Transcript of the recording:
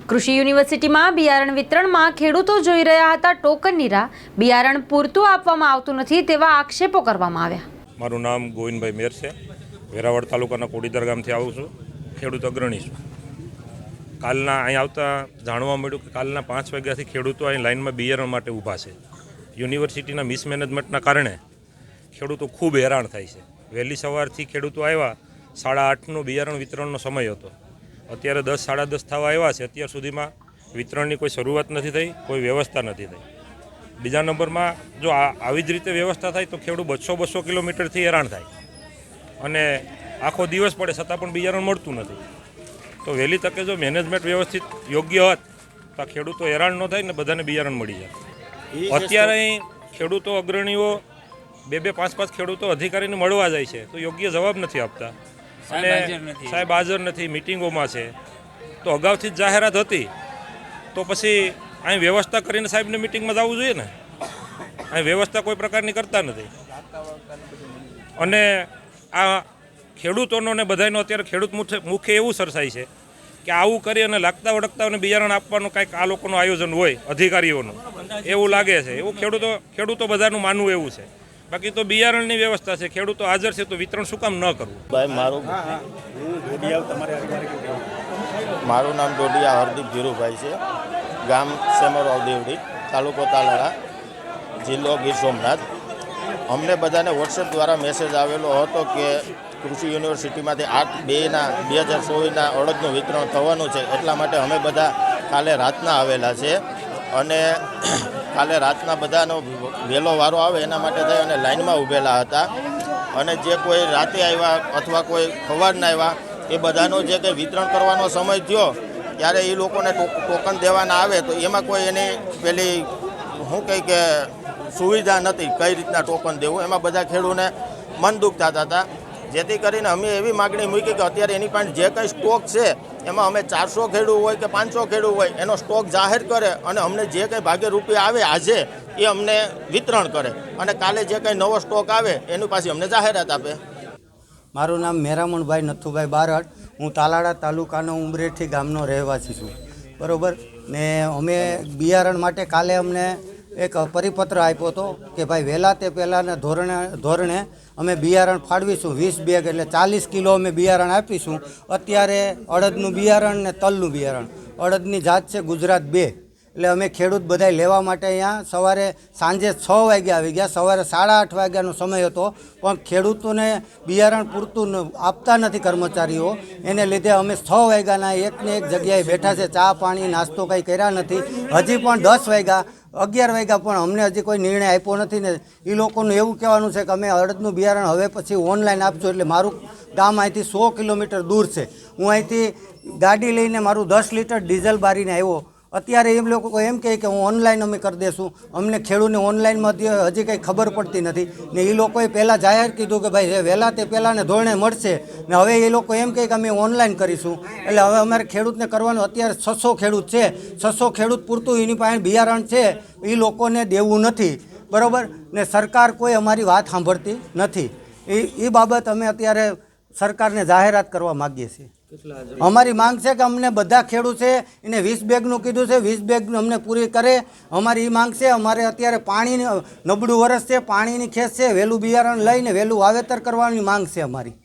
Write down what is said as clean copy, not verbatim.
કૃષિ યુનિવર્સિટીમાં બિયારણ વિતરણમાં ખેડૂતો જોઈ રહ્યા હતા ટોકનની રાહ. બિયારણ પૂરતું આપવામાં આવતું નથી તેવા આક્ષેપો કરવામાં આવ્યા. મારું નામ ગોવિંદભાઈ મેર છે. વેરાવળ તાલુકાના કોડીદર ગામથી આવું છું. ખેડૂત અગ્રણી છું. કાલના અહીં આવતા જાણવા મળ્યું કે કાલના 5 વાગ્યાથી ખેડૂતો અહીં લાઇનમાં બિયારણ માટે ઊભા છે. યુનિવર્સિટીના મિસમેનેજમેન્ટના કારણે ખેડૂતો ખૂબ હેરાન થાય છે. વહેલી સવારથી ખેડૂતો આવ્યા, 8:30નો બિયારણ વિતરણનો સમય હતો. અત્યારે 10, 10:30 થવા આવ્યા છે. અત્યાર સુધીમાં વિતરણની કોઈ શરૂઆત નથી થઈ, કોઈ વ્યવસ્થા નથી થઈ. બીજા નંબરમાં જો આવી જ રીતે વ્યવસ્થા થાય તો ખેડૂત 200 કિલોમીટરથી હેરાન થાય અને આખો દિવસ પડે છતાં પણ બિયારણ મળતું નથી. તો વહેલી તકે જો મેનેજમેન્ટ વ્યવસ્થિત યોગ્ય હોત તો ખેડૂતો હેરાન ન થાય ને બધાને બિયારણ મળી જાય. અત્યારે અહીં ખેડૂતો અગ્રણીઓ 2-5 ખેડૂતો અધિકારીને મળવા જાય છે તો યોગ્ય જવાબ નથી આપતા અને સાહેબ હાજર નથી, મિટિંગોમાં છે. તો અગાઉથી જ જાહેરાત હતી તો પછી અહીં વ્યવસ્થા કરીને સાહેબને મિટિંગમાં જવું જોઈએ ને. અહીં વ્યવસ્થા કોઈ પ્રકારની કરતા નથી અને આ ખેડૂતોનો ને બધાનો અત્યારે ખેડૂત મુખ્ય એવું સરસાય છે કે આવું કરી અને લાગતા વળગતાઓને બિયારણ આપવાનું કાંઈક આ લોકોનું આયોજન હોય, અધિકારીઓનું એવું લાગે છે. એવું ખેડૂતો બધાનું માનવું એવું છે. બાકી તો બિયારણની વ્યવસ્થા છે, ખેડૂતો હાજર છે તો વિતરણ શું કામ ન કરવું? ભાઈ મારું નામ ડોડિયા હરદીપ ધીરુભાઈ છે. ગામ સેમરવાવ દેવડી, તાલુકો તાલાળા, જિલ્લો ગીર સોમનાથ. અમને બધાને વોટ્સએપ દ્વારા મેસેજ આવેલો હતો કે કૃષિ યુનિવર્સિટીમાંથી 8/2/2024ના અડદનું વિતરણ થવાનું છે. એટલા માટે અમે બધા કાલે રાતના આવેલા છે અને કાલે રાતના બધાનો વહેલો વારો આવે એના માટે થઈ અને લાઇનમાં ઊભેલા હતા. અને જે કોઈ રાતે આવ્યા અથવા કોઈ સવારના આવ્યા એ બધાનો જે કંઈ વિતરણ કરવાનો સમય થયો ત્યારે એ લોકોને ટોકન દેવાના આવે તો એમાં કોઈ એની પેલી શું કહે કે સુવિધા નથી કઈ રીતના ટોકન દેવું. એમાં બધા ખેડૂતોને મન દુઃખ થતા હતા. જેથી કરીને અમે એવી માગણી મૂકી કે અત્યારે એની પાસે જે કંઈ સ્ટોક છે એમાં અમે 400 ખેડૂત હોય કે 500 ખેડૂત હોય એનો સ્ટોક જાહેર કરે અને અમને જે કંઈ ભાગે રૂપિયા આવે આજે એ અમને વિતરણ કરે અને કાલે જે કંઈ નવો સ્ટોક આવે એની પાછી અમને જાહેરાત આપે. મારું નામ મેરામણભાઈ નથુભાઈ બારડ. હું તાલાળા તાલુકાનો ઉમરેઠી ગામનો રહેવાસી છું. બરાબર ને અમે બિયારણ માટે કાલે અમને એક પરિપત્ર આપ્યો હતો કે ભાઈ વહેલા તે પહેલાંના ધોરણે અમે બિયારણ ફાળવીશું. 20 બેગ એટલે 40 કિલો અમે બિયારણ આપીશું. અત્યારે અડદનું બિયારણ ને તલનું બિયારણ, અડદની જાત છે ગુજરાત 2. એટલે અમે ખેડૂત બધા લેવા માટે અહીંયા સાંજે 6 વાગ્યા આવી ગયા. સવારે 8:30 વાગ્યાનો સમય હતો પણ ખેડૂતોને બિયારણ પૂરતું આપતા નથી કર્મચારીઓ. એને લીધે અમે 6 વાગ્યાના એકને એક જગ્યાએ બેઠા છે. ચા પાણી નાસ્તો કંઈ કર્યા નથી. હજી પણ 10 વાગ્યા 11 વાગ્યા પણ અમને હજી કોઈ નિર્ણય આપ્યો નથી ને એ લોકોનું એવું કહેવાનું છે કે અમે અડદનું બિયારણ હવે પછી ઓનલાઈન આપજો. એટલે મારું ગામ અહીંથી 100 કિલોમીટર દૂર છે. હું અહીંથી ગાડી લઈને મારું 10 લીટર ડીઝલ બારીને આવ્યો. અત્યારે એમ લોકો એમ કહે કે હું ઓનલાઈન અમે કરી દઈશું. અમને ખેડૂતને ઓનલાઈનમાં હજી કંઈ ખબર પડતી નથી ને એ લોકોએ પહેલાં જાહેર કીધું કે ભાઈ વહેલા તે પહેલાંને ધોરણે મળશે ને હવે એ લોકો એમ કહે કે અમે ઓનલાઈન કરીશું. એટલે હવે અમારે ખેડૂતને કરવાનું અત્યારે 600 ખેડૂત છે. 600 ખેડૂત પૂરતું એની પાસે બિયારણ છે એ લોકોને દેવું નથી. બરાબર ને સરકાર કોઈ અમારી વાત સાંભળતી નથી. એ બાબત અમે અત્યારે સરકારને જાહેરાત કરવા માગીએ છીએ. અમારી માંગ છે કે અમને બધા ખેડૂત છે એને 20 બેગનું કીધું છે, 20 બેગ અમને પૂરી કરે. અમારી એ માંગ છે. અમારે અત્યારે પાણીની નબળું વરસ છે, પાણીની ખેસ છે. વહેલું બિયારણ લઈને વહેલું વાવેતર કરવાની માંગ છે અમારી.